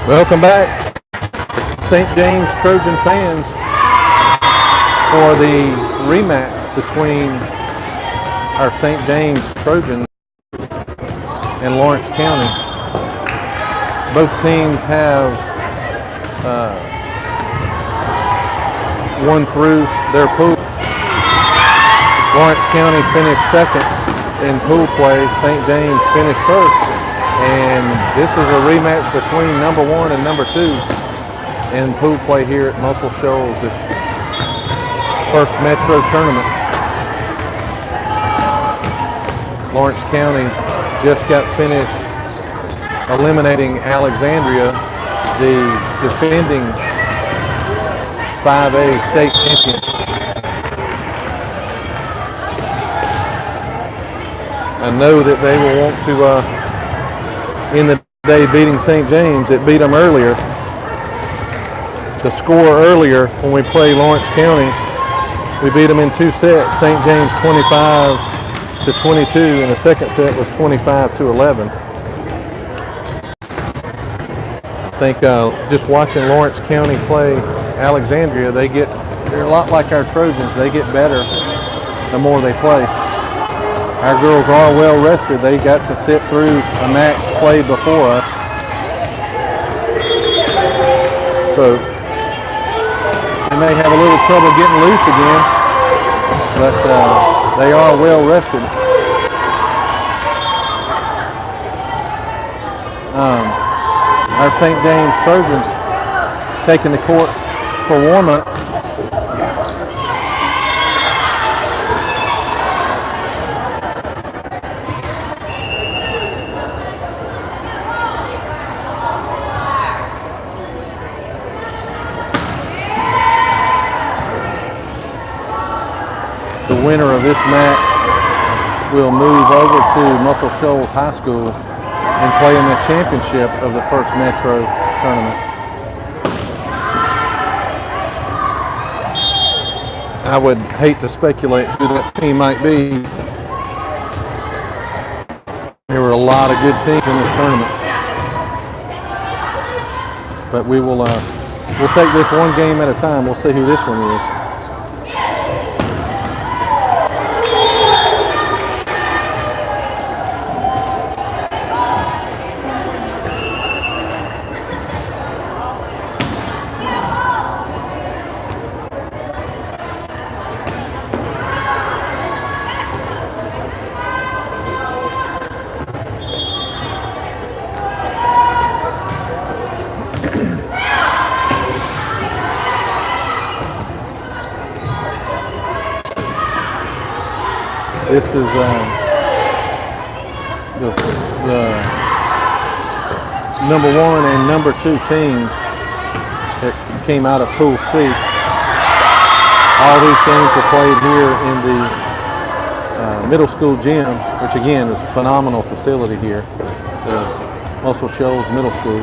Welcome back, St. James Trojan fans, for the rematch between our St. James Trojans and Lawrence County. Both teams have won through their pool. Lawrence County finished second in pool play. St. James finished first. And this is a rematch between number 1 and number 2 in pool play here at Muscle Shoals, this first Metro tournament. Lawrence County just got finished eliminating Alexandria, the defending 5A state champion. I know that they will want to in the day beating St. James. It beat them earlier. The score earlier when we played Lawrence County, we beat them in 2 sets. St. James 25-22, and the second set was 25-11. I think just watching Lawrence County play Alexandria, they're a lot like our Trojans. They get better the more they play. Our girls are well rested. They got to sit through a match played before us. So they may have a little trouble getting loose again, but they are well rested. Our St. James Trojans taking the court for warm-ups. The winner of this match will move over to Muscle Shoals High School and play in the championship of the first Metro tournament. I would hate to speculate who that team might be. There were a lot of good teams in this tournament. But we'll take this one game at a time. We'll see who this one is. This is the number 1 and number 2 teams that came out of Pool C. All these games are played here in the middle school gym, which again is a phenomenal facility here, the Muscle Shoals Middle School.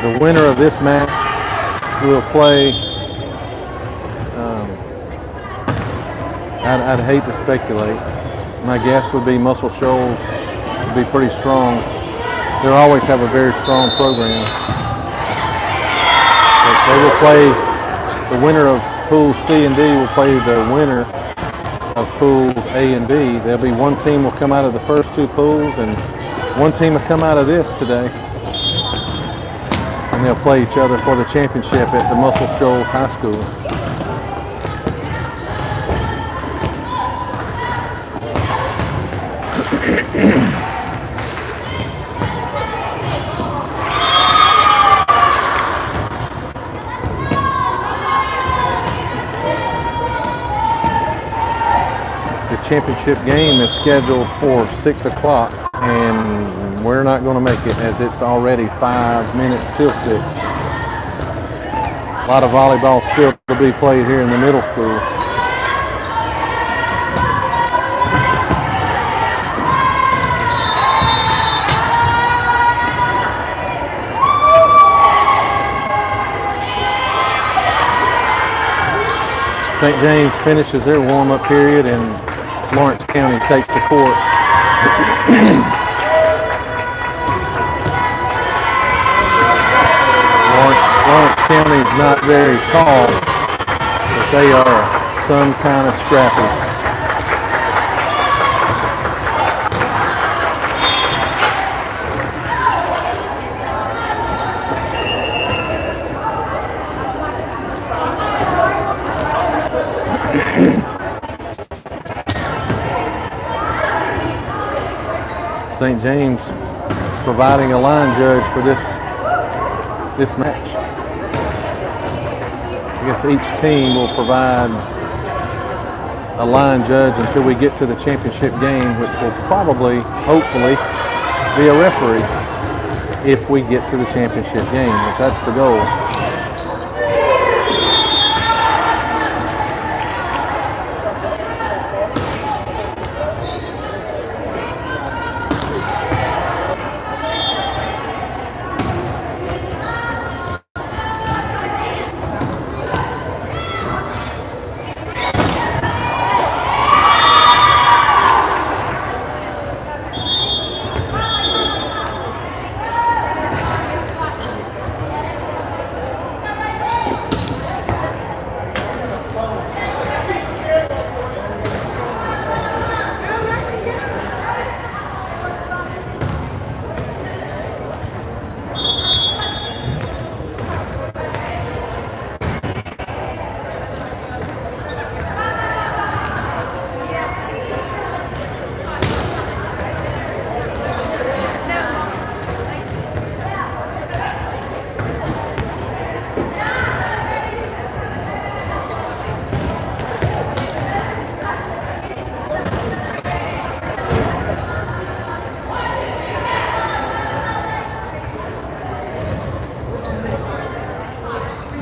The winner of this match will play. I'd hate to speculate. My guess would be Muscle Shoals would be pretty strong. They always have a very strong program. But they will play, the winner of Pools C and D will play the winner of Pools A and B. There'll be one team will come out of the first 2 pools and one team will come out of this today. And they'll play each other for the championship at the Muscle Shoals High School. The championship game is scheduled for 6 o'clock, and we're not going to make it as it's already 5 minutes till 6. A lot of volleyball still to be played here in the middle school. St. James finishes their warm-up period and Lawrence County takes the court. very tall, but they are some kind of scrappy. St. James providing a line judge for this match. I guess each team will provide a line judge until we get to the championship game, which will probably, hopefully, be a referee if we get to the championship game, which that's the goal.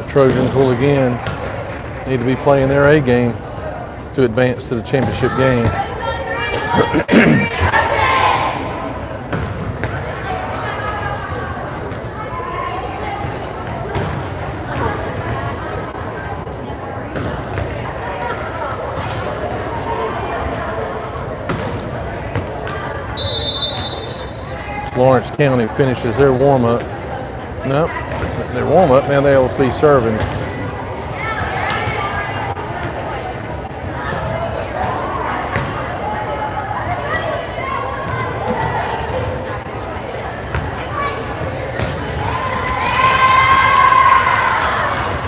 Trojans will again need to be playing their A game to advance to the championship game. Lawrence County finishes their warm-up. Nope. Their warm-up, now they'll be serving.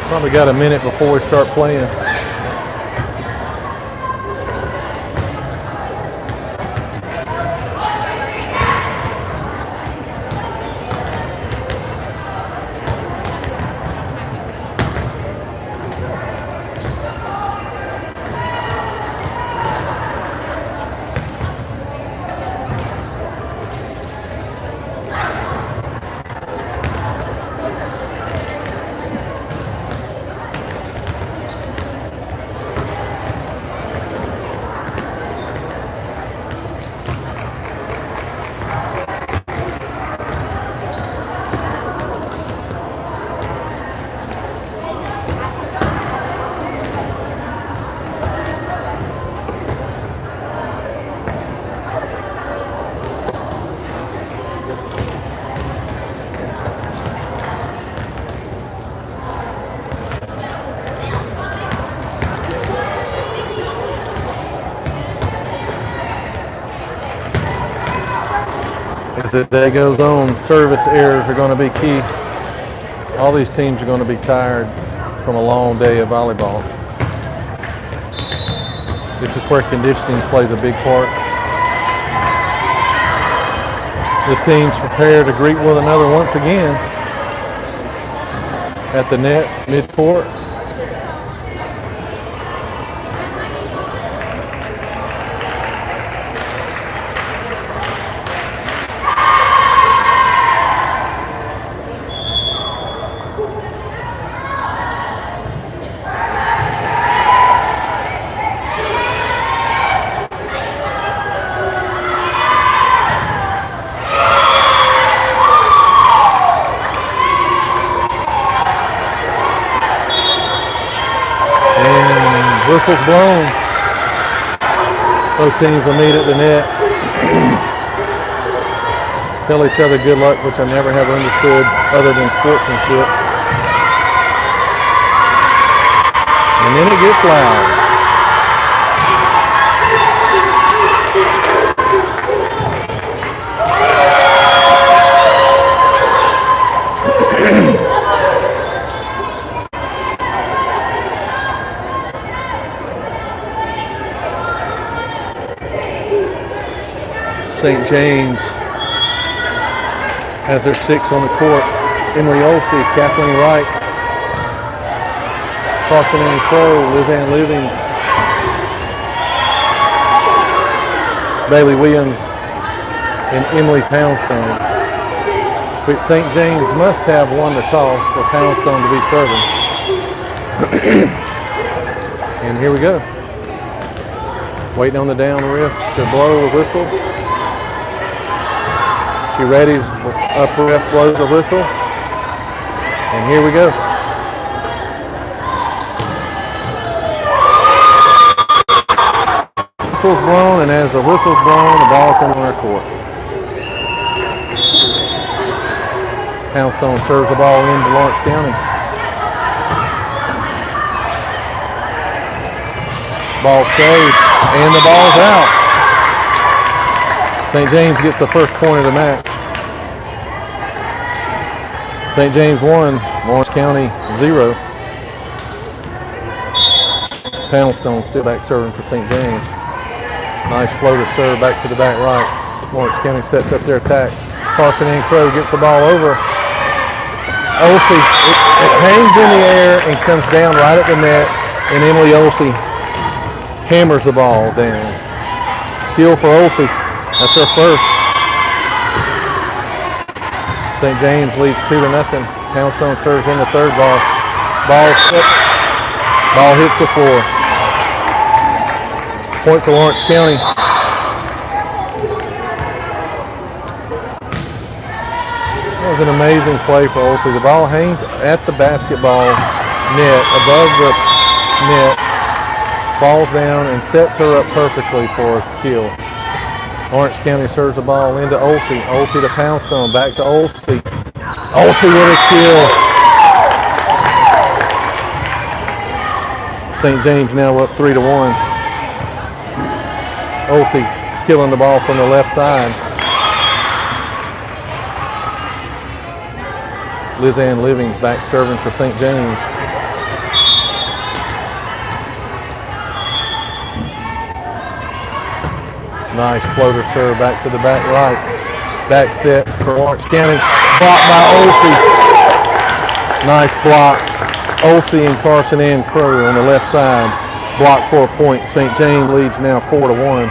Probably got a minute before we start playing. As the day goes on, service errors are going to be key. All these teams are going to be tired from a long day of volleyball. This is where conditioning plays a big part. The teams prepare to greet one another once again at the net, mid-court. Whistle's blown. Both teams will meet at the net. Tell each other good luck, which I never have understood other than sportsmanship. And then it gets loud. St. James has their 6 on the court. Emily Olsey, Kathleen Wright, Carson Ann Crow, Lizanne Livings, Bailey Williams, and Emily Poundstone. Which St. James must have won the toss for Poundstone to be serving. And here we go. Waiting on the down ref to blow the whistle. She readies, up ref blows the whistle. And here we go. Whistle's blown, and as the whistle's blown, the ball comes on our court. Poundstone serves the ball into Lawrence County. Ball saved, and the ball's out. St. James gets the first point of the match. St. James 1, Lawrence County 0. Poundstone still back serving for St. James. Nice floater serve back to the back right. Lawrence County sets up their attack. Carson Ann Crow gets the ball over. Olsey, it hangs in the air and comes down right at the net, and Emily Olsey hammers the ball down. Kill for Olsey. That's her first. St. James leads 2-0. Poundstone serves in the third ball. Ball hits the floor. Point for Lawrence County. That was an amazing play for Olsey. The ball hangs at the basketball net, above the net, falls down and sets her up perfectly for a kill. Lawrence County serves the ball into Olsey. Olsey to Poundstone, back to Olsey. Olsey with a kill. St. James now up 3-1. Olsey killing the ball from the left side. Lizanne Livings back serving for St. James. Nice floater serve back to the back right. Back set for Lawrence County. Blocked by Olsey. Nice block. Olsey and Carson Ann Crow on the left side. Blocked for a point. St. James leads now 4-1.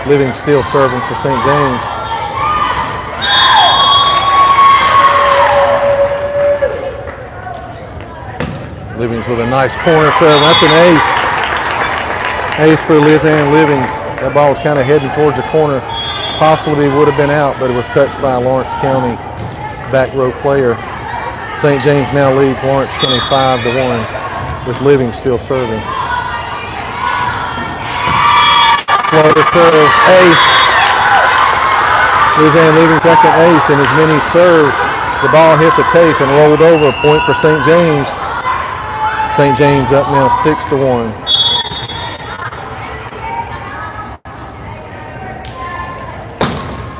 Living still serving for St. James. Livings with a nice corner serve. That's an ace. Ace for Lizanne Livings. That ball was kind of heading towards the corner. Possibly would have been out, but it was touched by a Lawrence County back row player. St. James now leads Lawrence County 5-1 with Livings still serving. Floater serve, ace. Lizanne Livings second ace, and as many serves, the ball hit the tape and rolled over. A point for St. James. St. James up now 6-1.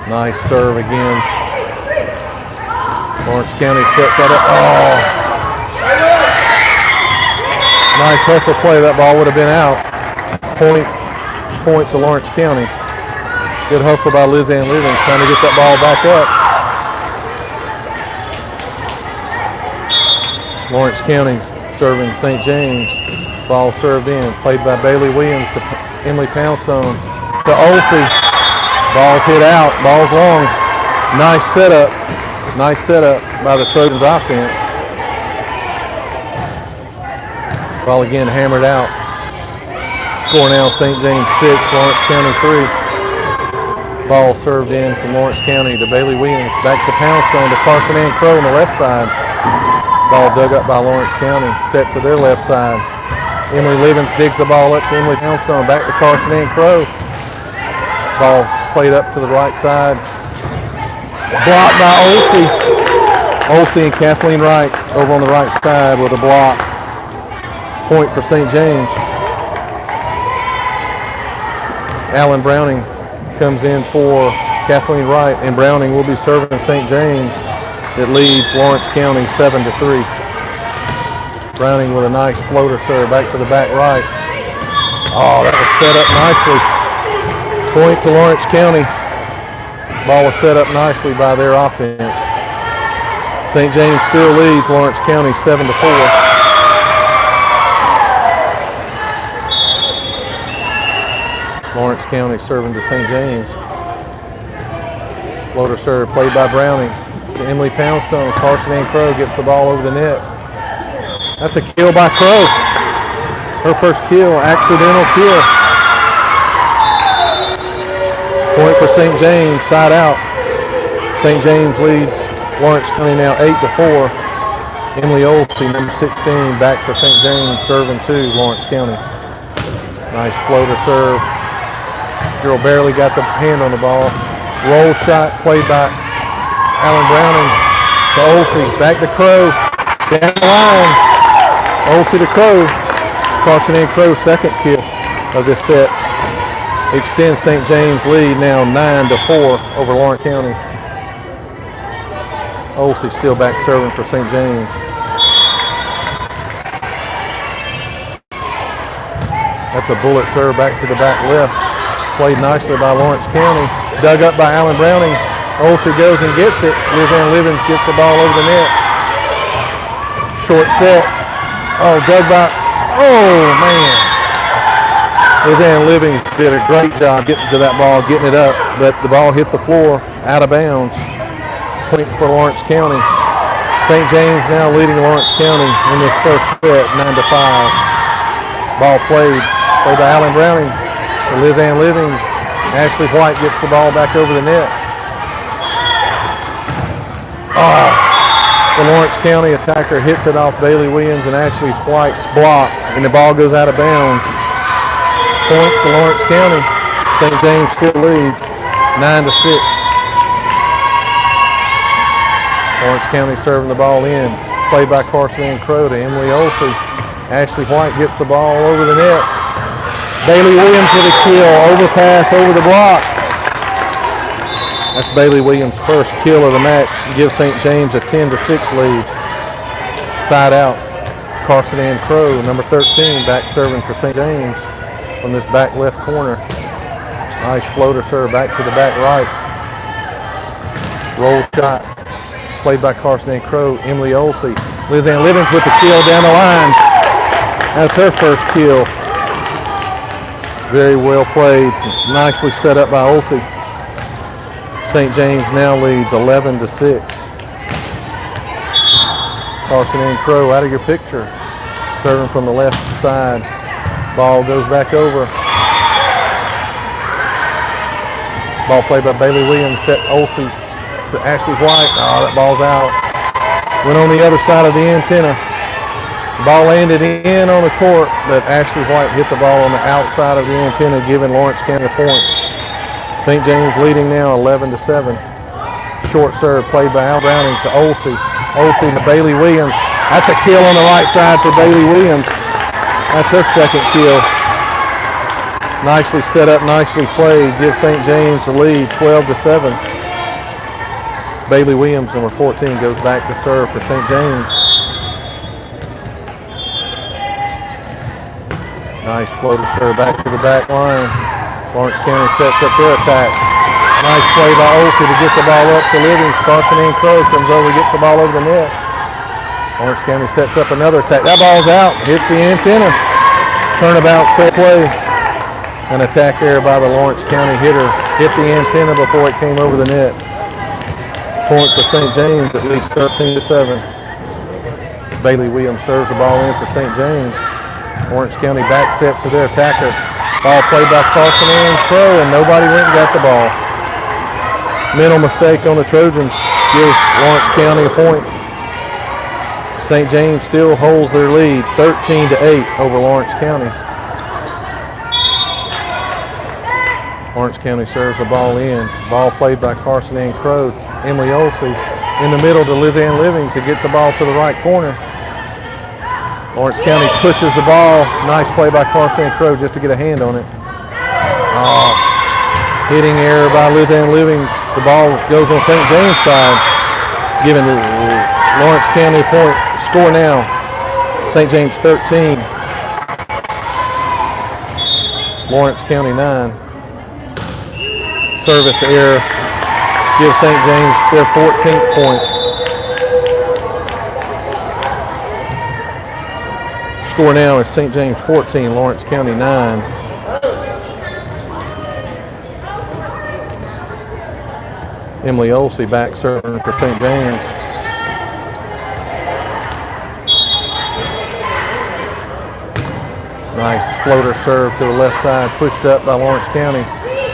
Nice serve again. Lawrence County sets that up. Oh. Nice hustle play. That ball would have been out. Point to Lawrence County. Good hustle by Lizanne Livings trying to get that ball back up. Lawrence County serving St. James. Ball served in. Played by Bailey Williams to Emily Poundstone to Olsey. Ball's hit out. Ball's long. Nice setup. Nice setup by the Trojans offense. Ball again hammered out. Score now St. James 6, Lawrence County 3. Ball served in from Lawrence County to Bailey Williams. Back to Poundstone to Carson Ann Crow on the left side. Ball dug up by Lawrence County. Set to their left side. Emily Livings digs the ball up to Emily Poundstone. Back to Carson Ann Crow. Ball played up to the right side. Blocked by Olsey. Olsey and Kathleen Wright over on the right side with a block. Point for St. James. Alan Browning comes in for Kathleen Wright, and Browning will be serving St. James. It leads Lawrence County 7-3. Browning with a nice floater serve back to the back right. Oh, that was set up nicely. Point to Lawrence County. Ball was set up nicely by their offense. St. James still leads Lawrence County 7-4. Lawrence County serving to St. James. Floater serve played by Browning to Emily Poundstone. Carson Ann Crow gets the ball over the net. That's a kill by Crow. Her first kill, accidental kill. Point for St. James, side out. St. James leads Lawrence County now 8-4. Emily Olsey, number 16, back for St. James, serving to Lawrence County. Nice floater serve. Girl barely got the hand on the ball. Roll shot played by Alan Browning to Olsey. Back to Crow. Down the line. Olsey to Crow. It's Carson Ann Crow's second kill of this set. Extends St. James' lead now 9-4 over Lawrence County. Olsey still back serving for St. James. That's a bullet serve back to the back left. Played nicely by Lawrence County. Dug up by Alan Browning. Olsey goes and gets it. Lizanne Livens gets the ball over the net. Short set. Oh, dug by. Oh, man. Lizanne Livens did a great job getting to that ball, getting it up, but the ball hit the floor out of bounds. Point for Lawrence County. St. James now leading Lawrence County in this first set, 9-5. Ball played by Alan Browning. Lizanne Livings. Ashley White gets the ball back over the net. Oh, the Lawrence County attacker hits it off Bailey Williams and Ashley White's block, and the ball goes out of bounds. Point to Lawrence County. St. James still leads 9-6. Lawrence County serving the ball in. Played by Carson Ann Crow to Emily Olsey. Ashley White gets the ball over the net. Bailey Williams with a kill, overpass over the block. That's Bailey Williams' first kill of the match. Gives St. James a 10-6 lead. Side out, Carson Ann Crow, number 13, back serving for St. James from this back left corner. Nice floater serve back to the back right. Roll shot, played by Carson Ann Crow, Emily Olsey. Lizanne Livens with the kill down the line. That's her first kill. Very well played, nicely set up by Olsey. St. James now leads 11-6. Carson Ann Crow out of your picture, serving from the left side. Ball goes back over. Ball played by Bailey Williams, set Olsey to Ashley White. Oh, that ball's out. Went on the other side of the antenna. Ball landed in on the court, but Ashley White hit the ball on the outside of the antenna, giving Lawrence County a point. St. James leading now 11-7. Short serve played by Al Browning to Olsey. Olsey to Bailey Williams. That's a kill on the right side for Bailey Williams. That's her second kill. Nicely set up, nicely played. Gives St. James the lead 12-7. Bailey Williams, number 14, goes back to serve for St. James. Nice floater serve back to the back line. Lawrence County sets up their attack. Nice play by Olsey to get the ball up to Livings. Carson Ann Crow comes over, gets the ball over the net. Lawrence County sets up another attack. That ball's out, hits the antenna. Turnabout, fair play. An attack there by the Lawrence County hitter. Hit the antenna before it came over the net. Point for St. James, that leads 13-7. Bailey Williams serves the ball in for St. James. Lawrence County back sets to their attacker. Ball played by Carson Ann Crow, and nobody went and got the ball. Mental mistake on the Trojans gives Lawrence County a point. St. James still holds their lead, 13-8 over Lawrence County. Lawrence County serves the ball in. Ball played by Carson Ann Crow. Emily Olsey in the middle to Lizanne Livings, who gets the ball to the right corner. Lawrence County pushes the ball. Nice play by Carson Crow just to get a hand on it. Hitting error by Lizanne Livings. The ball goes on St. James' side, giving Lawrence County a point. Score now, St. James 13, Lawrence County 9. Service error gives St. James their 14th point. Score now is St. James 14, Lawrence County 9. Emily Olsey back serving for St. James. Nice floater serve to the left side, pushed up by Lawrence County.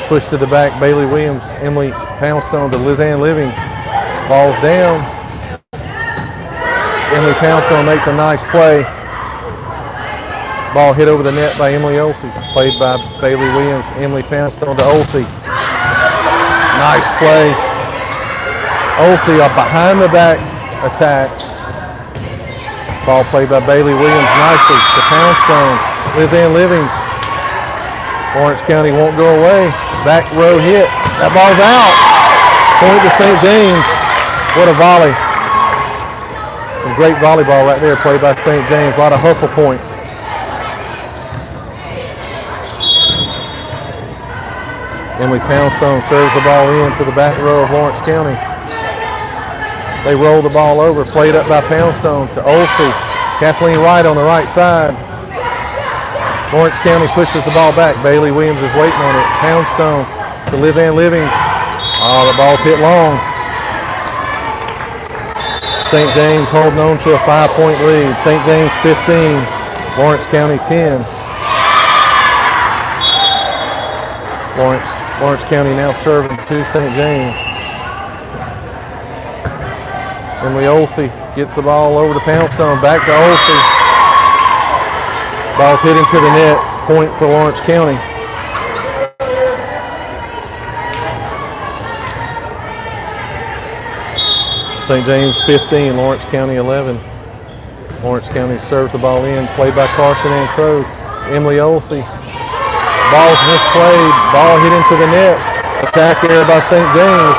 Pushed to the back, Bailey Williams, Emily Poundstone to Lizanne Livings. Ball's down. Emily Poundstone makes a nice play. Ball hit over the net by Emily Olsey. Played by Bailey Williams, Emily Poundstone to Olsey. Nice play. Olsey, a behind the back attack. Ball played by Bailey Williams nicely to Poundstone. Lizanne Livings. Lawrence County won't go away. Back row hit. That ball's out. Point to St. James. What a volley. Some great volleyball right there played by St. James. A lot of hustle points. Emily Poundstone serves the ball in to the back row of Lawrence County. They roll the ball over, played up by Poundstone to Olsey. Kathleen Wright on the right side. Lawrence County pushes the ball back. Bailey Williams is waiting on it. Poundstone to Lizanne Livings. Oh, the ball's hit long. St. James holding on to a 5-point lead. St. James 15, Lawrence County 10. Lawrence County now serving to St. James. Emily Olsey gets the ball over to Poundstone. Back to Olsey. Ball's hitting to the net. Point for Lawrence County. St. James 15, Lawrence County 11. Lawrence County serves the ball in. Played by Carson and Crow. Emily Olsey. Ball's misplayed. Ball hit into the net. Attack error by St. James.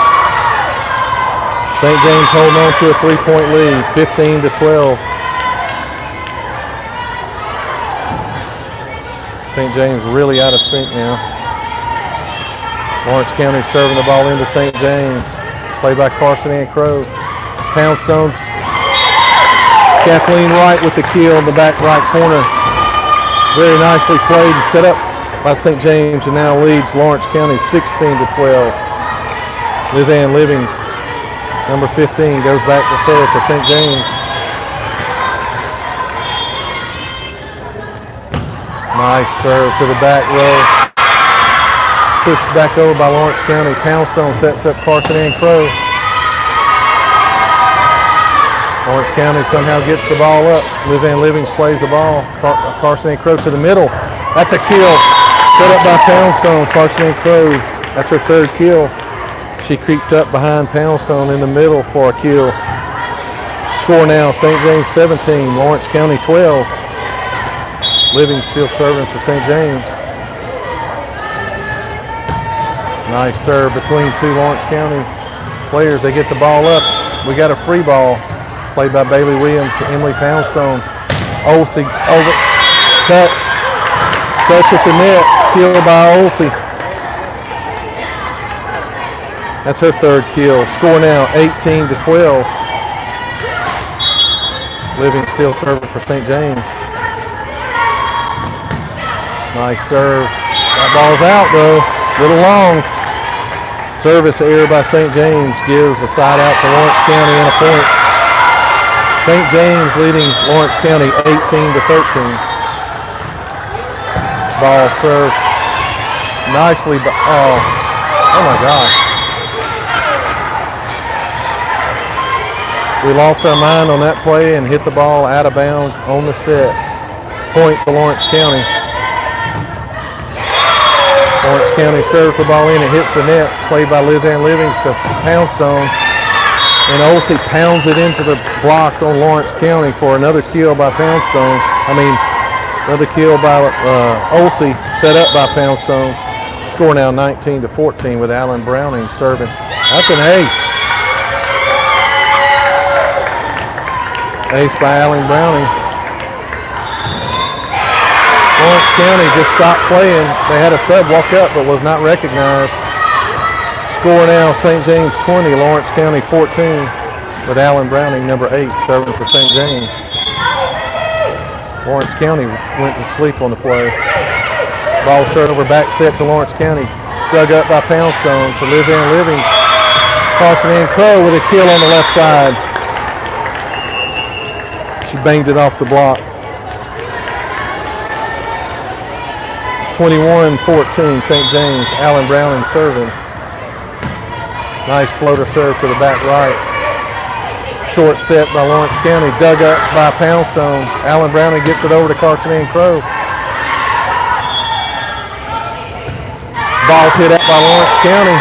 St. James holding on to a 3-point lead, 15-12. St. James really out of sync now. Lawrence County serving the ball into St. James. Played by Carson and Crow. Poundstone. Kathleen Wright with the kill in the back right corner. Very nicely played and set up by St. James, and now leads Lawrence County 16-12. Lizanne Livings, number 15, goes back to serve for St. James. Nice serve to the back row. Pushed back over by Lawrence County. Poundstone sets up Carson and Crow. Lawrence County somehow gets the ball up. Lizanne Livings plays the ball. Carson and Crow to the middle. That's a kill. Set up by Poundstone. Carson and Crow. That's her third kill. She creeped up behind Poundstone in the middle for a kill. Score now, St. James 17, Lawrence County 12. Living still serving for St. James. Nice serve between two Lawrence County players. They get the ball up. We got a free ball played by Bailey Williams to Emily Poundstone. Olsey over, touch at the net, killed by Olsey. That's her third kill. Score now 18-12. Living still serving for St. James. Nice serve. That ball's out though, a little long. Service error by St. James gives the side out to Lawrence County and a point. St. James leading Lawrence County 18-13. Ball served nicely, but oh my gosh. We lost our mind on that play and hit the ball out of bounds on the set. Point for Lawrence County. Lawrence County serves the ball in, it hits the net. Played by Lizanne Livings to Poundstone. And Olsey pounds it into the block on Lawrence County for another kill by Poundstone. Another kill by Olsey, set up by Poundstone. Score now 19-14 with Alan Browning serving. That's an ace. Ace by Alan Browning. Lawrence County just stopped playing. They had a sub walk up but was not recognized. Score now St. James 20, Lawrence County 14 with Alan Browning, number 8, serving for St. James. Lawrence County went to sleep on the play. Ball served over back set to Lawrence County. Dug up by Poundstone to Lizanne Livings. Carson Ann Crow with a kill on the left side. She banged it off the block. 21-14 St. James. Alan Browning serving. Nice floater serve to the back right. Short set by Lawrence County. Dug up by Poundstone. Alan Browning gets it over to Carson Ann Crow. Ball's hit out by Lawrence County.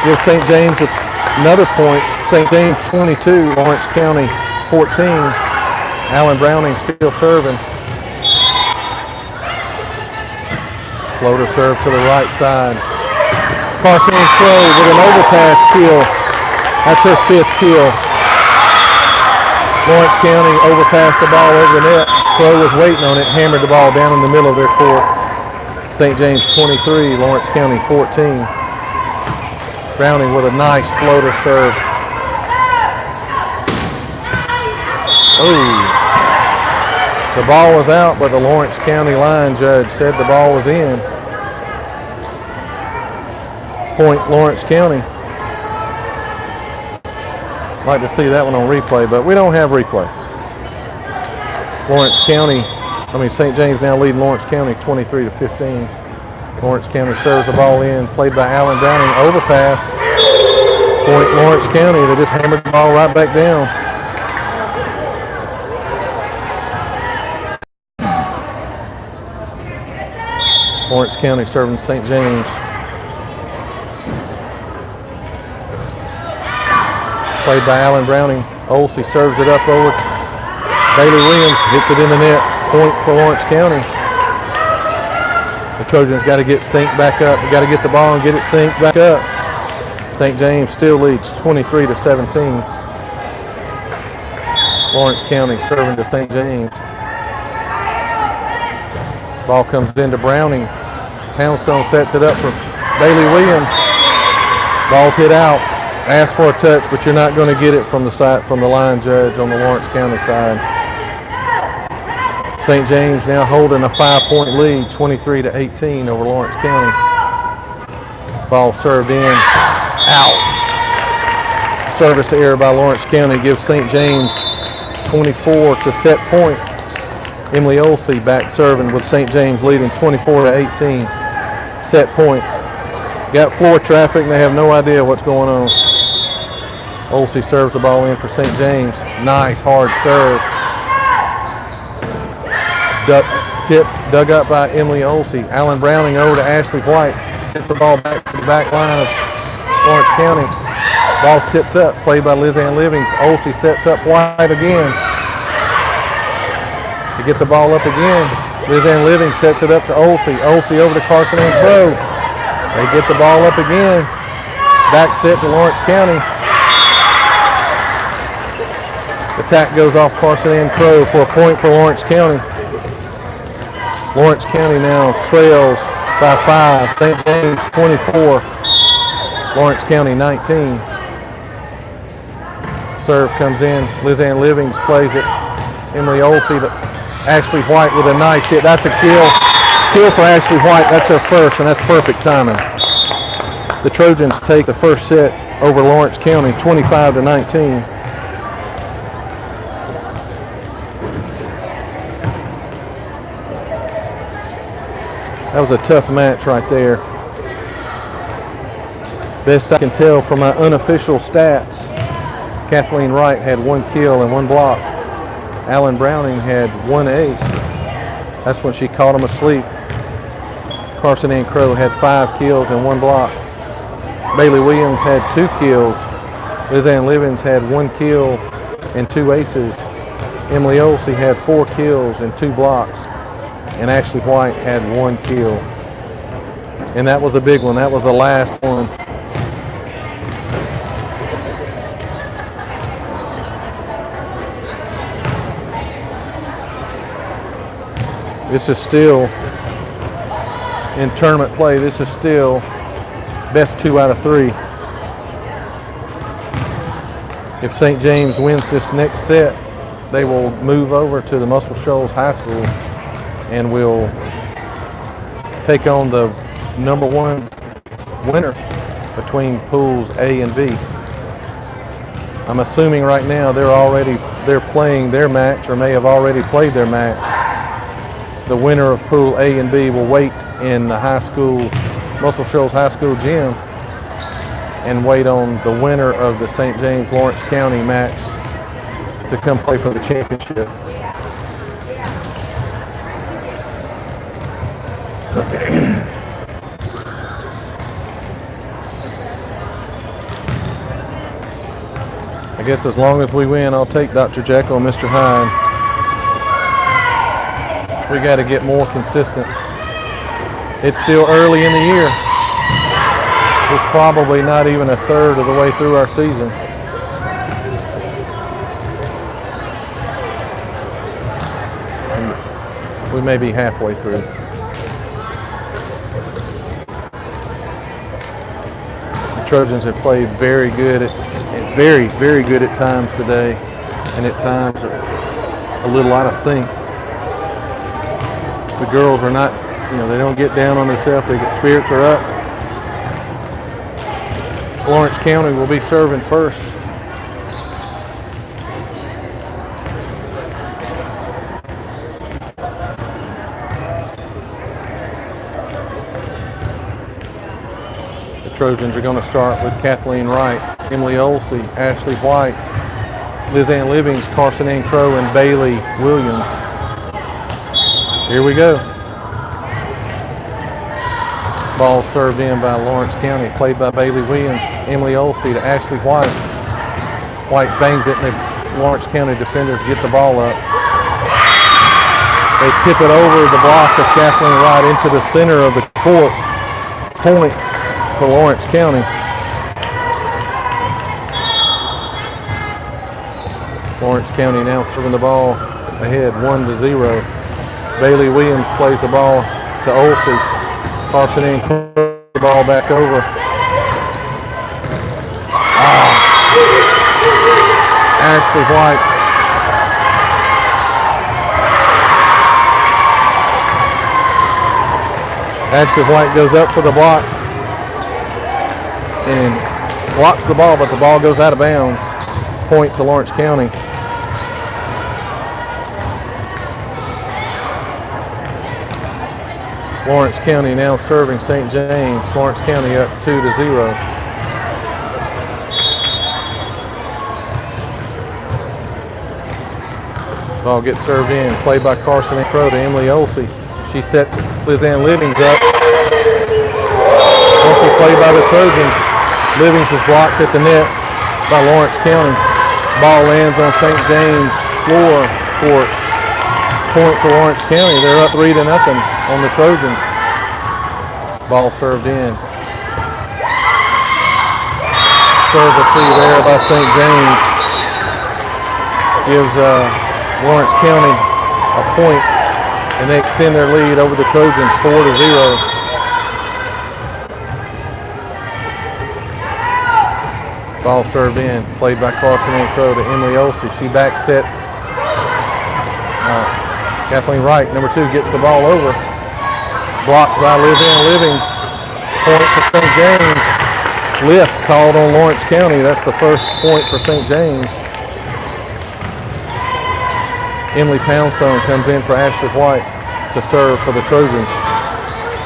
Gives St. James another point. St. James 22, Lawrence County 14. Alan Browning still serving. Floater serve to the right side. Carson Ann Crow with an overpass kill. That's her 5th kill. Lawrence County overpassed the ball over the net. Crow was waiting on it, hammered the ball down in the middle of their court. St. James 23, Lawrence County 14. Browning with a nice floater serve. Oh, the ball was out, but the Lawrence County line judge said the ball was in. Point Lawrence County. Like to see that one on replay, but we don't have replay. St. James now leading Lawrence County 23-15. Lawrence County serves the ball in, played by Alan Browning, overpass. Point Lawrence County, they just hammered the ball right back down. Lawrence County serving St. James. Played by Alan Browning. Olsey serves it up over. Bailey Williams hits it in the net. Point for Lawrence County. The Trojans got to get synced back up. They got to get the ball and get it synced back up. St. James still leads 23-17. Lawrence County serving to St. James. Ball comes into Browning. Poundstone sets it up for Bailey Williams. Ball's hit out. Ask for a touch, but you're not going to get it from the line judge on the Lawrence County side. St. James now holding a 5-point lead, 23-18 over Lawrence County. Ball served in, out. Service error by Lawrence County gives St. James 24 to set point. Emily Olsey back serving with St. James leading 24-18. Set point. Got floor traffic and they have no idea what's going on. Olsey serves the ball in for St. James. Nice hard serve. Dug up by Emily Olsey. Alan Browning over to Ashley White. Hits the ball back to the back line of Lawrence County. Ball's tipped up. Played by Lizanne Livings. Olsey sets up White again. To get the ball up again. Lizanne Livings sets it up to Olsey. Olsey over to Carson Ann Crow. They get the ball up again. Back set to Lawrence County. The tack goes off Carson Ann Crow for a point for Lawrence County. Lawrence County now trails by 5. St. James 24. Lawrence County 19. Serve comes in. Lizanne Livings plays it. Emily Olsey to Ashley White with a nice hit. That's a kill. Kill for Ashley White. That's her first, and that's perfect timing. The Trojans take the first set over Lawrence County, 25-19. That was a tough match right there. Best I can tell from my unofficial stats, Kathleen Wright had 1 kill and 1 block. Alan Browning had 1 ace. That's when she caught him asleep. Carson Ann Crow had 5 kills and 1 block. Bailey Williams had 2 kills Liz Ann Livings had 1 kill and 2 aces. Emily Olsey had 4 kills and 2 blocks. And Ashley White had 1 kill. And that was a big one. That was the last one. This is still, in tournament play, this is still best 2 out of 3. If St. James wins this next set, they will move over to the Muscle Shoals High School and will take on the #1 winner between pools A and B. I'm assuming right now they're playing their match or may have already played their match. The winner of pool A and B will wait in the high school, Muscle Shoals High School gym, and wait on the winner of the St. James Lawrence County match to come play for the championship. I guess as long as we win, I'll take Dr. Jekyll and Mr. Hyde. We got to get more consistent. It's still early in the year. We're probably not even a third of the way through our season. And we may be halfway through. The Trojans have played very good very good at times today, and at times are a little out of sync. The girls are not, they don't get down on themselves. Their spirits are up. Lawrence County will be serving first. The Trojans are going to start with Kathleen Wright, Emily Olsey, Ashley White, Liz Ann Livings, Carson Ann Crow, and Bailey Williams. Here we go. Ball served in by Lawrence County, played by Bailey Williams. Emily Olsey to Ashley White. White bangs it, and the Lawrence County defenders get the ball up. They tip it over the block of Kathleen Wright into the center of the court. Point for Lawrence County. Lawrence County now serving the ball ahead, 1-0. Bailey Williams plays the ball to Olsey. Carson Ann Crow the ball back over. Ashley White. Ashley White goes up for the block and blocks the ball, but the ball goes out of bounds. Point to Lawrence County. Lawrence County now serving St. James. Lawrence County up 2-0. Ball gets served in. Played by Carson Ann Crow to Emily Olsey. She sets Liz Ann Livings up. Also played by the Trojans. Livings is blocked at the net by Lawrence County. Ball lands on St. James floor court. Point for Lawrence County. They're up 3-0 on the Trojans. Ball served in. Service there by St. James gives Lawrence County a point, and they extend their lead over the Trojans 4-0. Ball served in, played by Carson Ann Crow to Emily Olsey. She back sets. Kathleen Wright, number 2, gets the ball over. Blocked by Liz Ann Livings. Point for St. James. Lift called on Lawrence County. That's the first point for St. James. Emily Poundstone comes in for Ashley White to serve for the Trojans.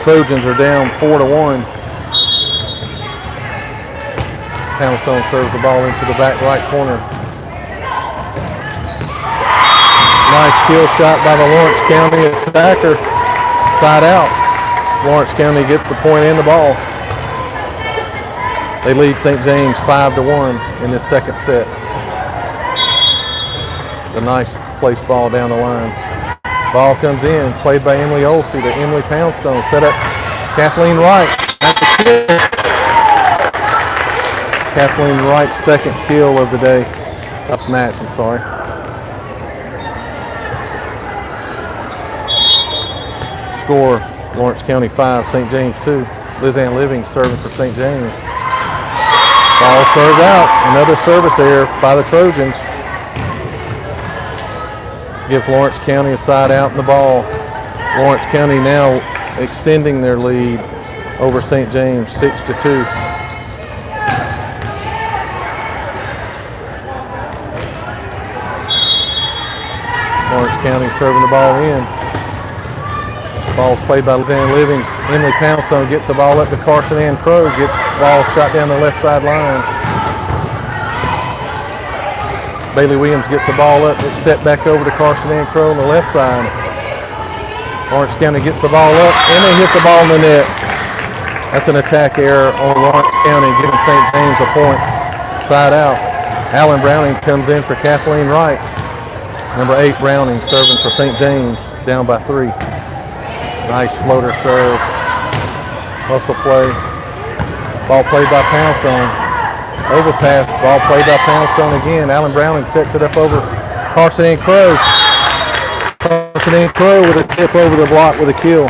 Trojans are down 4-1. Poundstone serves the ball into the back right corner. Nice kill shot by the Lawrence County attacker. Side out. Lawrence County gets the point and the ball. They lead St. James 5-1 in this second set. A nice placed ball down the line. Ball comes in, played by Emily Olsey to Emily Poundstone. Set up Kathleen Wright. Kathleen Wright's second kill of the day. That's match, I'm sorry. Score, Lawrence County 5, St. James 2. Liz Ann Living serving for St. James. Ball served out. Another service error by the Trojans. Gives Lawrence County a side out in the ball. Lawrence County now extending their lead over St. James 6-2. Lawrence County serving the ball in. Ball's played by Lizanne Livings. Emily Poundstone gets the ball up to Carson Ann Crow. Gets the ball shot down the left side line. Bailey Williams gets the ball up. It's set back over to Carson Ann Crow on the left side. Lawrence County gets the ball up and they hit the ball in the net. That's an attack error on Lawrence County, giving St. James a point. Side out. Alan Browning comes in for Kathleen Wright. Number 8 Browning serving for St. James, down by 3. Nice floater serve. Hustle play. Ball played by Poundstone. Overpass. Ball played by Poundstone again. Alan Browning sets it up over Carson Ann Crow. Carson Ann Crow with a tip over the block with a kill.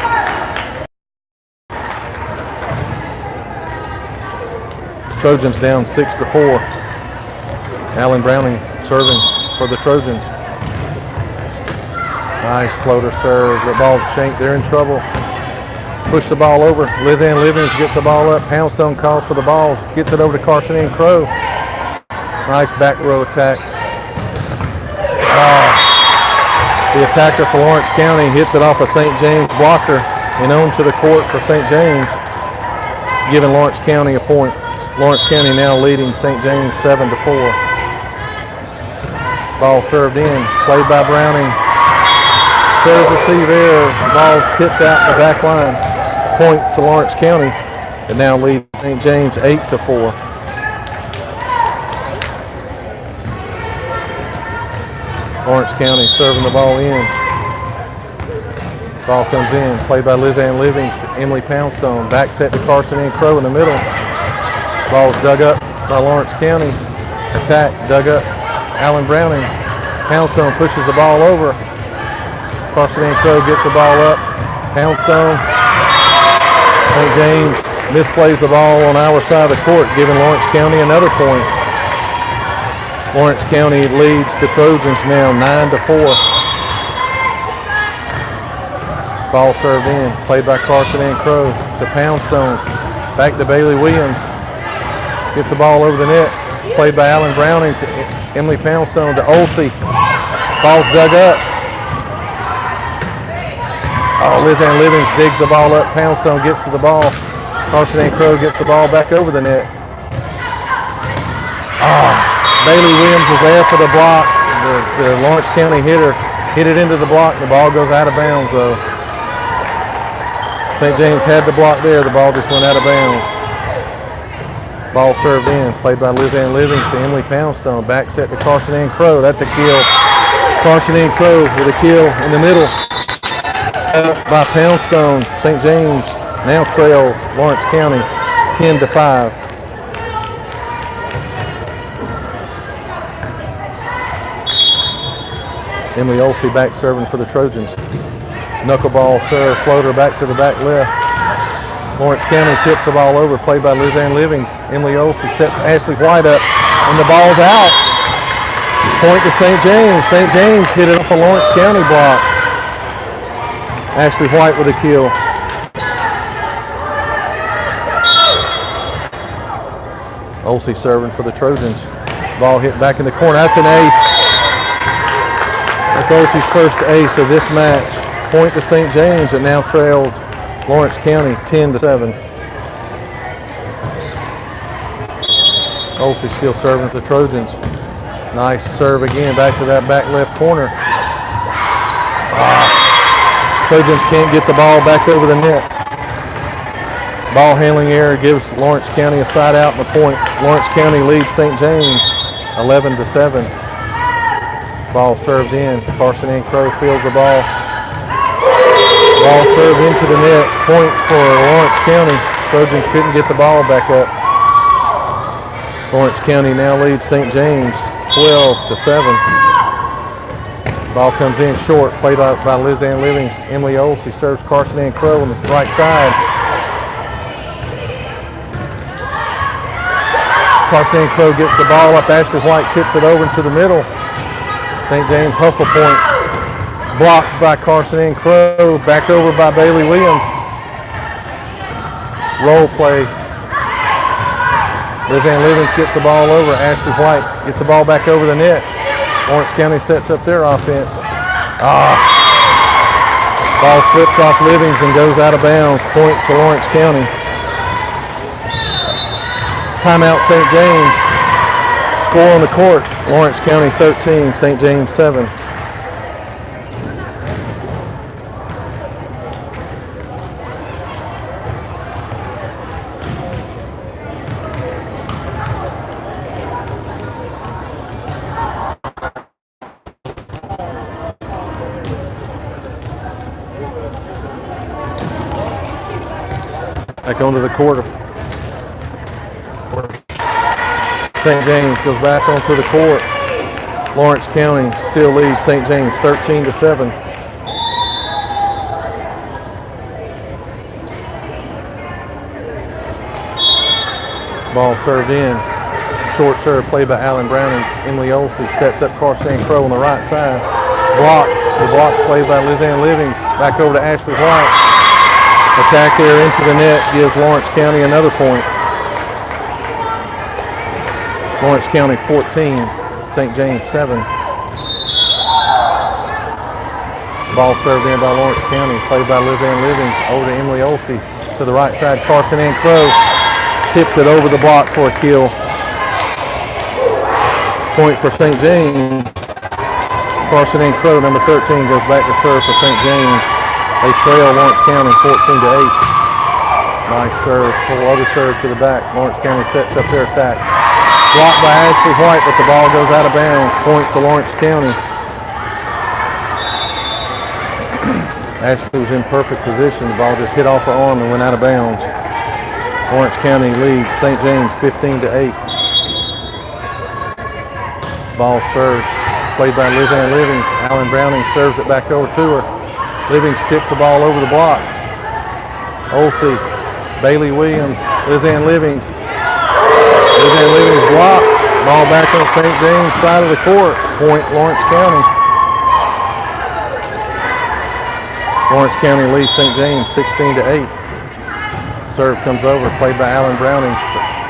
Trojans down 6-4. Alan Browning serving for the Trojans. Nice floater serve. The ball's shanked. They're in trouble. Push the ball over. Liz Ann Livings gets the ball up. Poundstone calls for the ball. Gets it over to Carson Ann Crow. Nice back row attack. The attacker for Lawrence County hits it off a St. James blocker and on to the court for St. James, giving Lawrence County a point. Lawrence County now leading St. James 7-4. Ball served in. Played by Browning. Serve receive error. The ball's tipped out in the back line. Point to Lawrence County. It now leads St. James 8-4. Lawrence County serving the ball in. Ball comes in. Played by Liz Ann Livings to Emily Poundstone. Back set to Carson Ann Crow in the middle. Ball's dug up by Lawrence County. Attack dug up. Alan Browning. Poundstone pushes the ball over. Carson Ann Crow gets the ball up. Poundstone. St. James misplays the ball on our side of the court, giving Lawrence County another point. Lawrence County leads the Trojans now 9-4. Ball served in. Played by Carson Ann Crow to Poundstone. Back to Bailey Williams. Gets the ball over the net. Played by Alan Browning to Emily Poundstone to Olsey. Ball's dug up. Liz Ann Livings digs the ball up. Poundstone gets to the ball. Carson Ann Crow gets the ball back over the net. Bailey Williams was there for the block. The Lawrence County hitter hit it into the block. The ball goes out of bounds though. St. James had the block there. The ball just went out of bounds. Ball served in. Played by Liz Ann Livings to Emily Poundstone. Back set to Carson Ann Crow. That's a kill. Carson Ann Crow with a kill in the middle. Set up by Poundstone. St. James now trails Lawrence County 10-5. Emily Olsey back serving for the Trojans. Knuckleball serve, floater back to the back left. Lawrence County tips the ball over, played by Liz Ann Livings. Emily Olsey sets Ashley White up, and the ball's out. Point to St. James. St. James hit it off a Lawrence County block. Ashley White with a kill. Olsey serving for the Trojans. Ball hit back in the corner. That's an ace. That's Olsey's first ace of this match. Point to St. James. It now trails Lawrence County 10-7. Olsey still serving for the Trojans. Nice serve again, back to that back left corner. Trojans can't get the ball back over the net. Ball handling error gives Lawrence County a side out and a point. Lawrence County leads St. James 11-7. Ball served in. Carson N. Crow fields the ball. Ball served into the net. Point for Lawrence County. Trojans couldn't get the ball back up. Lawrence County now leads St. James 12-7. Ball comes in short. Played out by Liz Ann Livings. Emily Olsey serves Carson N. Crow on the right side. Carson N. Crow gets the ball up. Ashley White tips it over into the middle. St. James hustle point. Blocked by Carson N. Crow. Back over by Bailey Williams. Roll play. Liz Ann Livings gets the ball over. Ashley White gets the ball back over the net. Lawrence County sets up their offense. Ball slips off Livings and goes out of bounds. Point to Lawrence County. Timeout St. James. Score on the court. Lawrence County 13, St. James 7. Back onto the court. St. James goes back onto the court. Lawrence County still leads St. James 13-7. Ball served in. Short serve played by Alan Brown and Emily Olsey. Sets up Carson N. Crow on the right side. Blocked. The block's played by Liz Ann Livings. Back over to Ashley White. Attack there into the net gives Lawrence County another point. Lawrence County 14, St. James 7. Ball served in by Lawrence County, played by Liz Ann Livings, over to Emily Olsey. To the right side, Carson N. Crow tips it over the block for a kill. Point for St. James. Carson N. Crow, number 13, goes back to serve for St. James. They trail Lawrence County 14-8. Nice serve, full other serve to the back. Lawrence County sets up their attack. Blocked by Ashley White, but the ball goes out of bounds. Point to Lawrence County. Ashley was in perfect position. The ball just hit off her arm and went out of bounds. Lawrence County leads St. James 15-8. Ball served, played by Liz Ann Livings. Alan Browning serves it back over to her. Livings tips the ball over the block. Olsey, Bailey Williams, Liz Ann Livings. Liz Ann Livings blocked. Ball back on St. James side of the court. Point Lawrence County. Lawrence County leads St. James 16-8. Serve comes over, played by Alan Browning.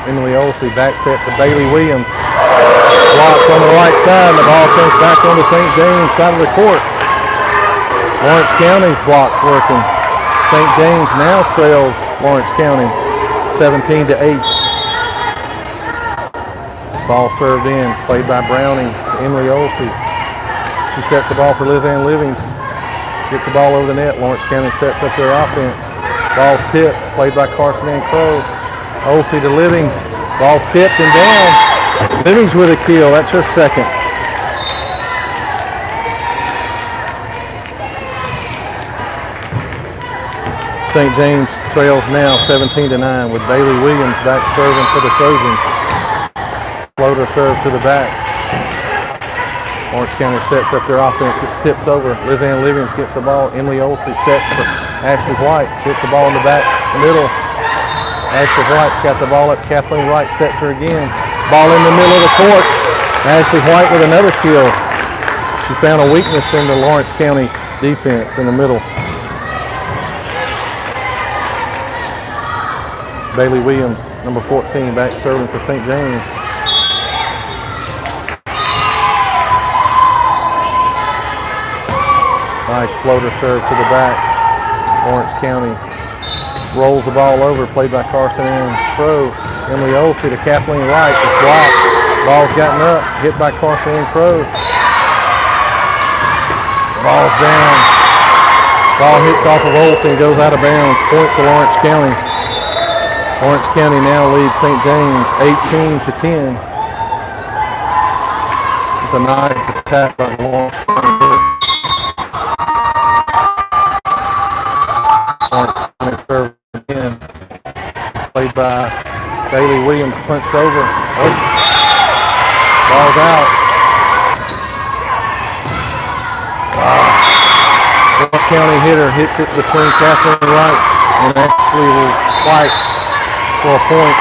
Emily Olsey, back set to Bailey Williams. Blocked on the right side, and the ball comes back on the St. James side of the court. Lawrence County's block's working. St. James now trails Lawrence County 17-8. Ball served in, played by Browning to Emily Olsey. She sets the ball for Liz Ann Livings. Gets the ball over the net. Lawrence County sets up their offense. Ball's tipped, played by Carson N. Crow. Olsey to Livings. Ball's tipped and down. Livings with a kill. That's her second. St. James trails now 17-9 with Bailey Williams back serving for the Trojans. Floater serve to the back. Lawrence County sets up their offense. It's tipped over. Liz Ann Livings gets the ball. Emily Olsey sets for Ashley White. She hits the ball in the back middle. Ashley White's got the ball up. Kathleen Wright sets her again. Ball in the middle of the court. Ashley White with another kill. She found a weakness in the Lawrence County defense in the middle. Bailey Williams, number 14, back serving for St. James. Nice floater serve to the back. Lawrence County rolls the ball over, played by Carson N. Crow. Emily Olsey to Kathleen Wright. It's blocked. Ball's gotten up, hit by Carson N. Crow. Ball's down. Ball hits off of Olsey and goes out of bounds. Point to Lawrence County. Orange County now leads St. James 18-10. It's a nice attack by Lawrence County. Orange County serve again. Played by Bailey Williams, punched over. Oh. Ball's out. Orange County hitter hits it between Kathleen Wright and Ashley White for a point.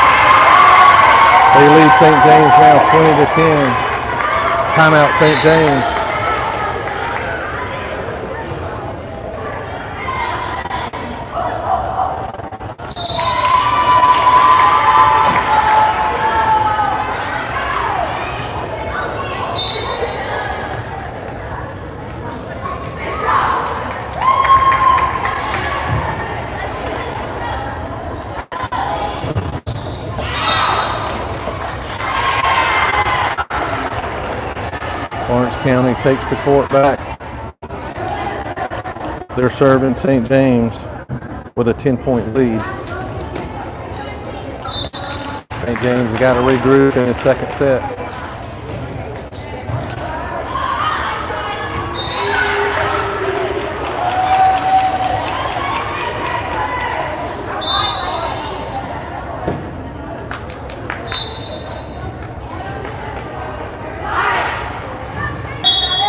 They lead St. James now 20-10. Timeout, St. James. Orange County takes the court back. They're serving St. James with a 10-point lead. St. James has got to regroup in the second set.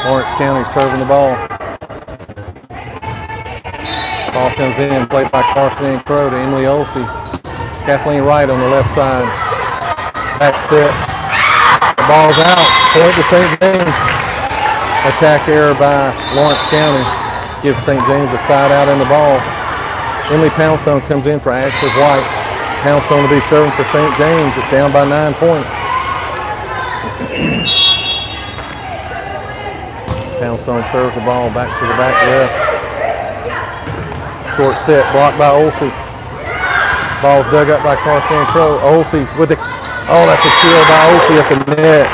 Orange County serving the ball. Ball comes in, played by Carson and Crow to Emily Olsey. Kathleen Wright on the left side. Back set. The ball's out. Point to St. James. Attack error by Lawrence County. Gives St. James a side out in the ball. Emily Poundstone comes in for Ashley White. Poundstone to be serving for St. James. It's down by 9 points. Poundstone serves the ball back to the back left. Short set, blocked by Olsey. Ball's dug up by Carson and Crow. Olsey with the, oh, that's a kill by Olsey at the net.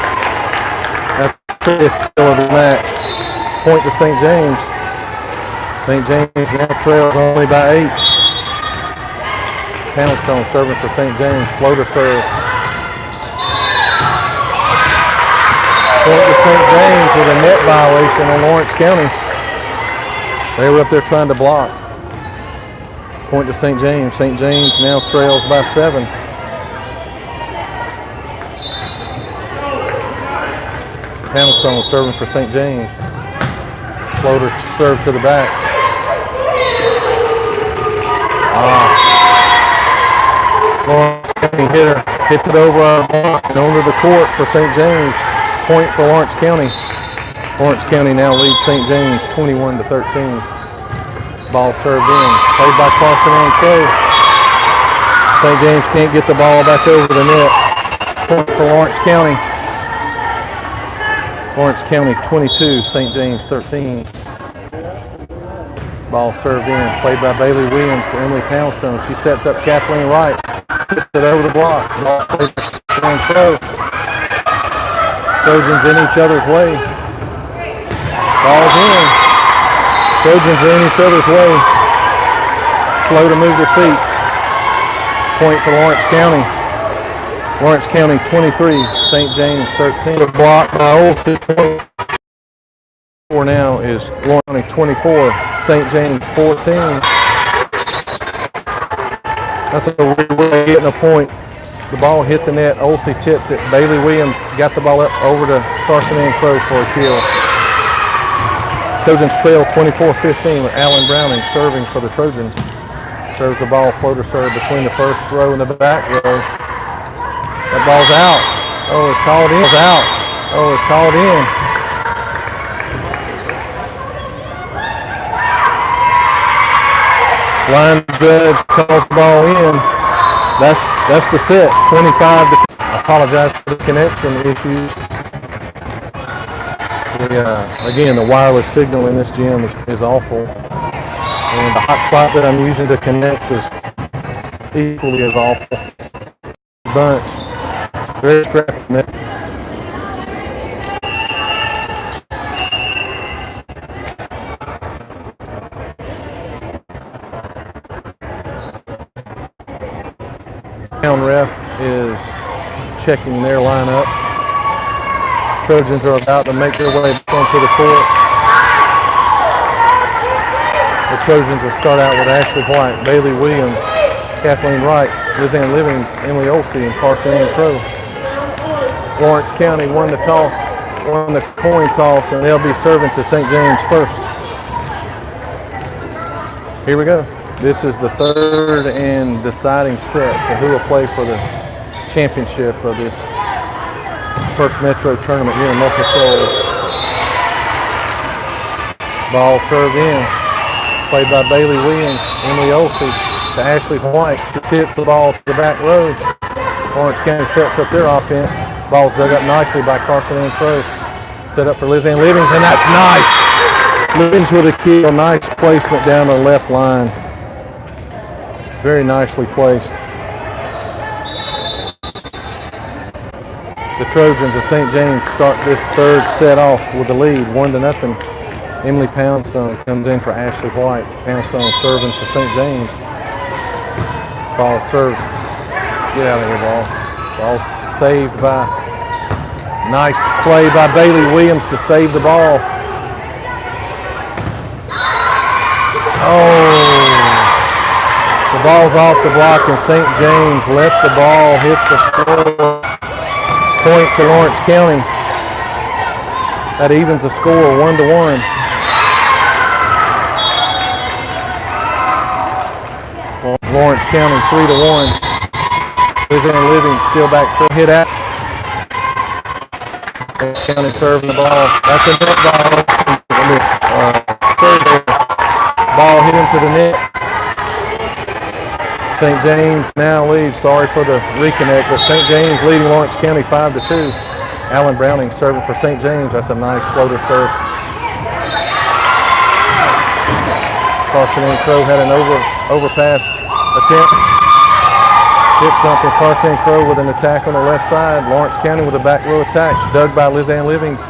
That's the kill of the match. Point to St. James. St. James now trails only by 8. Poundstone serving for St. James. Floater serve. Point to St. James with a net violation on Lawrence County. They were up there trying to block. Point to St. James. St. James now trails by 7. Poundstone serving for St. James. Floater serve to the back. Lawrence County hitter hits it over our block and onto the court for St. James. Point for Lawrence County. Lawrence County now leads St. James 21-13. Ball served in. Played by Carson and Crow. St. James can't get the ball back over the net. Point for Lawrence County. Lawrence County 22, St. James 13. Ball served in. Played by Bailey Williams to Emily Poundstone. She sets up Kathleen Wright. Tips it over the block. Ball played by Carson and Crow. Trojans in each other's way. Ball's in. Trojans are in each other's way. Slow to move their feet. Point for Lawrence County. Lawrence County 23, St. James 13. The block by Olsey. For now is Lawrence County 24, St. James 14. That's a weird way of getting a point. The ball hit the net. Olsey tipped it. Bailey Williams got the ball up over to Carson and Crow for a kill. Trojans trail 24-15 with Alan Browning serving for the Trojans. Serves the ball, floater serve between the first row and the back row. That ball's out. Oh, it's called in. It's out. Oh, it's called in. Line judge calls the ball in. That's the set. 25 to. I apologize for the connection issues. Again, the wireless signal in this gym is awful. And the hotspot that I'm using to connect is equally as awful. Bunch. Very scrappy. Town ref is checking their lineup. Trojans are about to make their way back onto the court. The Trojans will start out with Ashley White, Bailey Williams, Kathleen Wright, Lizanne Livings, Emily Olsey, and Carson Ann Crow. Lawrence County won the coin toss, and they'll be serving to St. James first. Here we go. This is the third and deciding set to who will play for the championship of this first Metro tournament here in Muscle Shoals. Ball served in, played by Bailey Williams, Emily Olsey to Ashley White. She tips the ball to the back row. Lawrence County sets up their offense. Ball's dug up nicely by Carson Ann Crow. Set up for Lizanne Livings, and that's nice. Livings with a kill. Nice placement down the left line. Very nicely placed. The Trojans of St. James start this third set off with the lead, 1-0. Emily Poundstone comes in for Ashley White. Poundstone serving for St. James. Ball served. Get out of here, ball. Ball saved by, nice play by Bailey Williams to save the ball. Oh, the ball's off the block, and St. James let the ball hit the floor. Point to Lawrence County. That evens the score, 1-1. Lawrence County 3-1. Lizanne Living still back, so hit at. Lawrence County serving the ball. That's a net ball. Ball hit into the net. St. James now leads. Sorry for the reconnect, but St. James leading Lawrence County 5-2. Alan Browning serving for St. James. That's a nice floater serve. Carson Ann Crow had an overpass attempt. Hit something. Carson Ann Crow with an attack on the left side. Lawrence County with a back row attack. Dug by Lizanne Livings.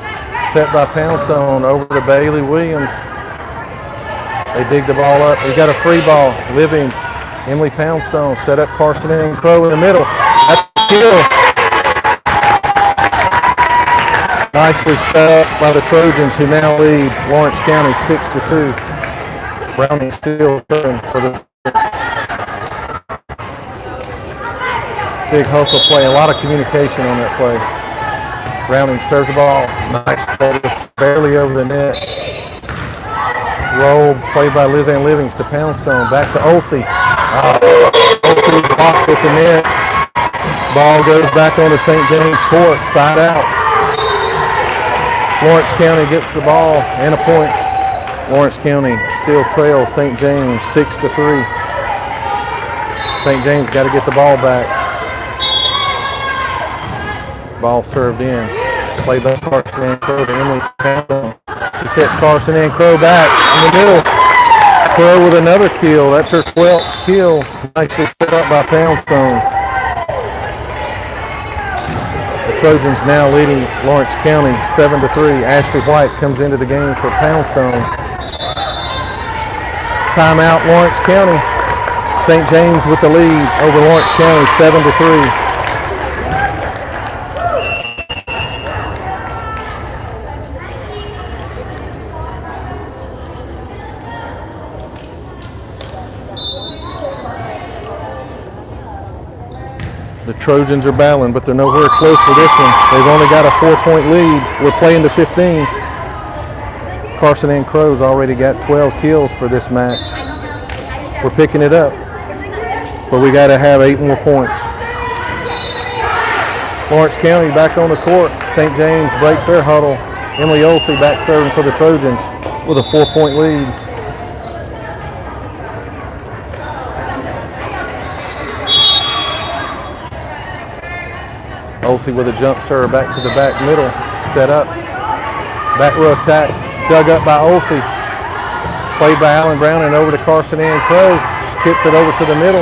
Set by Poundstone over to Bailey Williams. They dig the ball up. We got a free ball. Livings. Emily Poundstone set up Carson Ann Crow in the middle. That's a kill. Nicely set up by the Trojans, who now lead Lawrence County 6-2. Browning still serving for the big hustle play. A lot of communication on that play. Browning serves the ball. Nice floater, barely over the net. Roll played by Lizanne Livings to Poundstone. Back to Olsey. Olsey blocked with the net. Ball goes back onto St. James court, side out. Lawrence County gets the ball and a point. Lawrence County still trails St. James 6-3. St. James got to get the ball back. Ball served in. Played by Carson Ann Crow to Emily Poundstone. She sets Carson Ann Crow back in the middle. Crow with another kill. That's her 12th kill. Nicely set up by Poundstone. The Trojans now leading Lawrence County 7-3. Ashley White comes into the game for Poundstone. Timeout, Lawrence County. St. James with the lead over Lawrence County 7-3. The Trojans are battling, but they're nowhere close for this one. They've only got a 4-point lead. We're playing to 15. Carson Ann Crow's already got 12 kills for this match. We're picking it up, but we got to have 8 more points. Lawrence County back on the court. St. James breaks their huddle. Emily Olsey back serving for the Trojans with a 4-point lead. Olsey with a jump serve back to the back middle. Set up. Back row attack. Dug up by Olsey. Played by Alan Brown and over to Carson Ann Crow. She tips it over to the middle.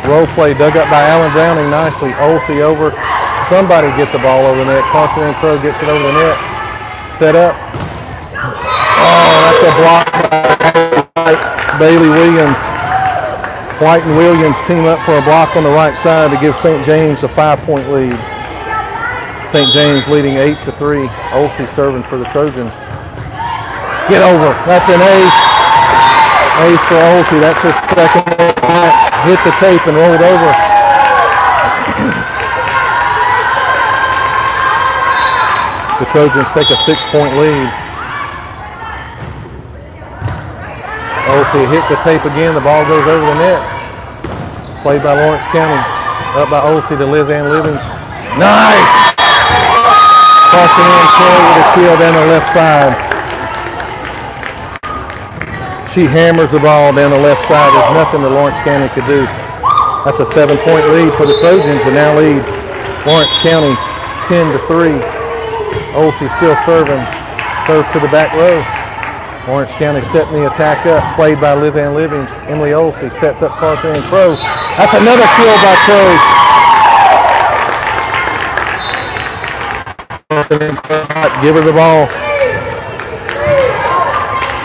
Roll play dug up by Alan Browning nicely. Olsey over. Somebody get the ball over the net. Carson Ann Crow gets it over the net. Set up. Oh, that's a block by Bailey Williams. White and Williams team up for a block on the right side to give St. James a 5-point lead. St. James leading 8-3. Olsey serving for the Trojans. Get over. That's an ace. Ace for Olsey. That's her second match. Hit the tape and rolled over. The Trojans take a 6-point lead. Olsey hit the tape again. The ball goes over the net. Played by Lawrence County. Up by Olsey to Liz Ann Livings. Nice! Crossing in Crow with a kill down the left side. She hammers the ball down the left side. There's nothing that Lawrence County could do. That's a 7-point lead for the Trojans, and now lead Lawrence County 10-3. Olsey still serving. Serves to the back row. Lawrence County setting the attack up. Played by Liz Ann Livings. Emily Olsey sets up Carson and Crow. That's another kill by Crow. Give her the ball.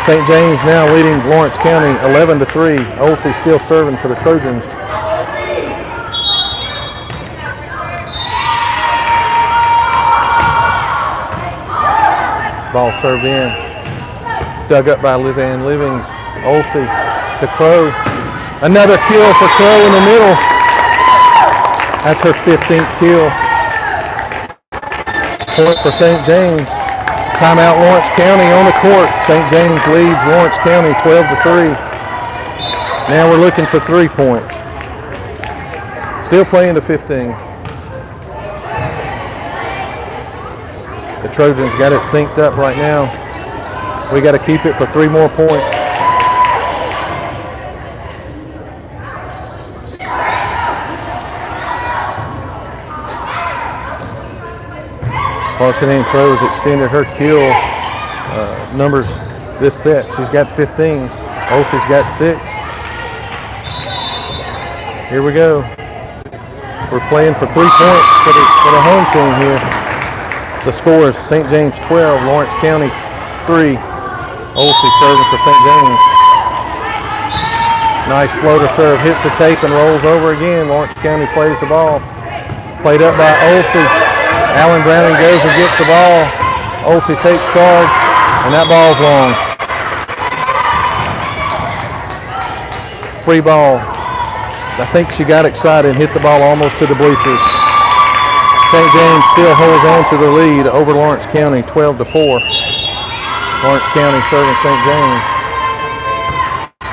St. James now leading Lawrence County 11-3. Olsey still serving for the Trojans. Ball served in. Dug up by Liz Ann Livings. Olsey to Crow. Another kill for Crow in the middle. That's her 15th kill. Point for St. James. Timeout Lawrence County on the court. St. James leads Lawrence County 12-3. Now we're looking for 3 points. Still playing to 15. The Trojans got it synced up right now. We got to keep it for 3 more points. Carson Ann Crow's extended her kill numbers this set. She's got 15. Olsey's got 6. Here we go. We're playing for 3 points for the home team here. The score is St. James 12, Lawrence County 3. Olsey serving for St. James. Nice floater serve, hits the tape and rolls over again. Lawrence County plays the ball. Played up by Olsey. Alan Browning goes and gets the ball. Olsey takes charge, and that ball's long. Free ball. I think she got excited and hit the ball almost to the bleachers. St. James still holds on to the lead over Lawrence County, 12-4. Lawrence County serving St. James.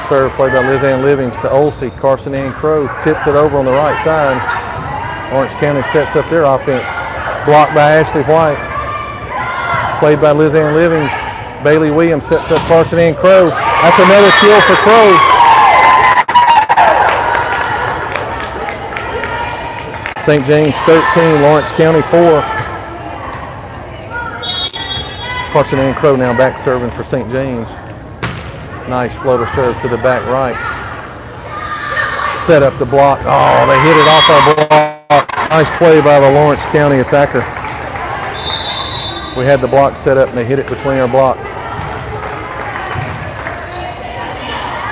Serve played by Liz Ann Livings to Olsey. Carson Ann Crow tips it over on the right side. Lawrence County sets up their offense. Blocked by Ashley White. Played by Liz Ann Livings. Bailey Williams sets up Carson Ann Crow. That's another kill for Crow. St. James 13, Lawrence County 4. Carson Ann Crow now back serving for St. James. Nice floater serve to the back right. Set up the block. Oh, they hit it off our block. Nice play by the Lawrence County attacker. We had the block set up and they hit it between our block.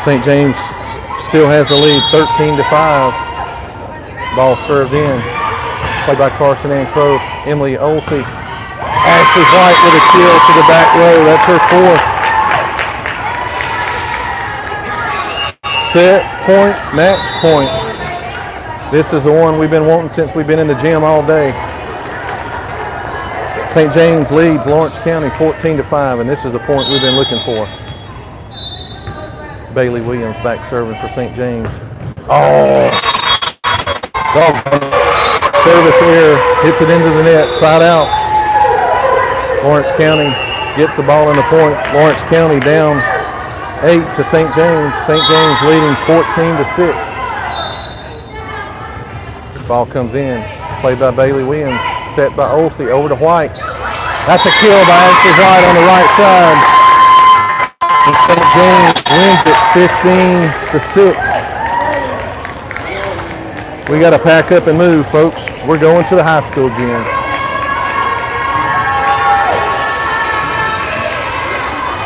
St. James still has the lead 13-5. Ball served in. Played by Carson Ann Crow. Emily Olsey. Ashley White with a kill to the back row. That's her 4th. Set point, match point. This is the one we've been wanting since we've been in the gym all day. St. James leads Lawrence County 14-5, and this is the point we've been looking for. Bailey Williams back serving for St. James. Oh! Service error, hits it into the net, side out. Lawrence County gets the ball in the point. Lawrence County down 8 to St. James. St. James leading 14-6. Ball comes in, played by Bailey Williams, set by Olsey over to White. That's a kill by Ashley White on the right side. And St. James wins it 15-6. We got to pack up and move, folks. We're going to the high school gym.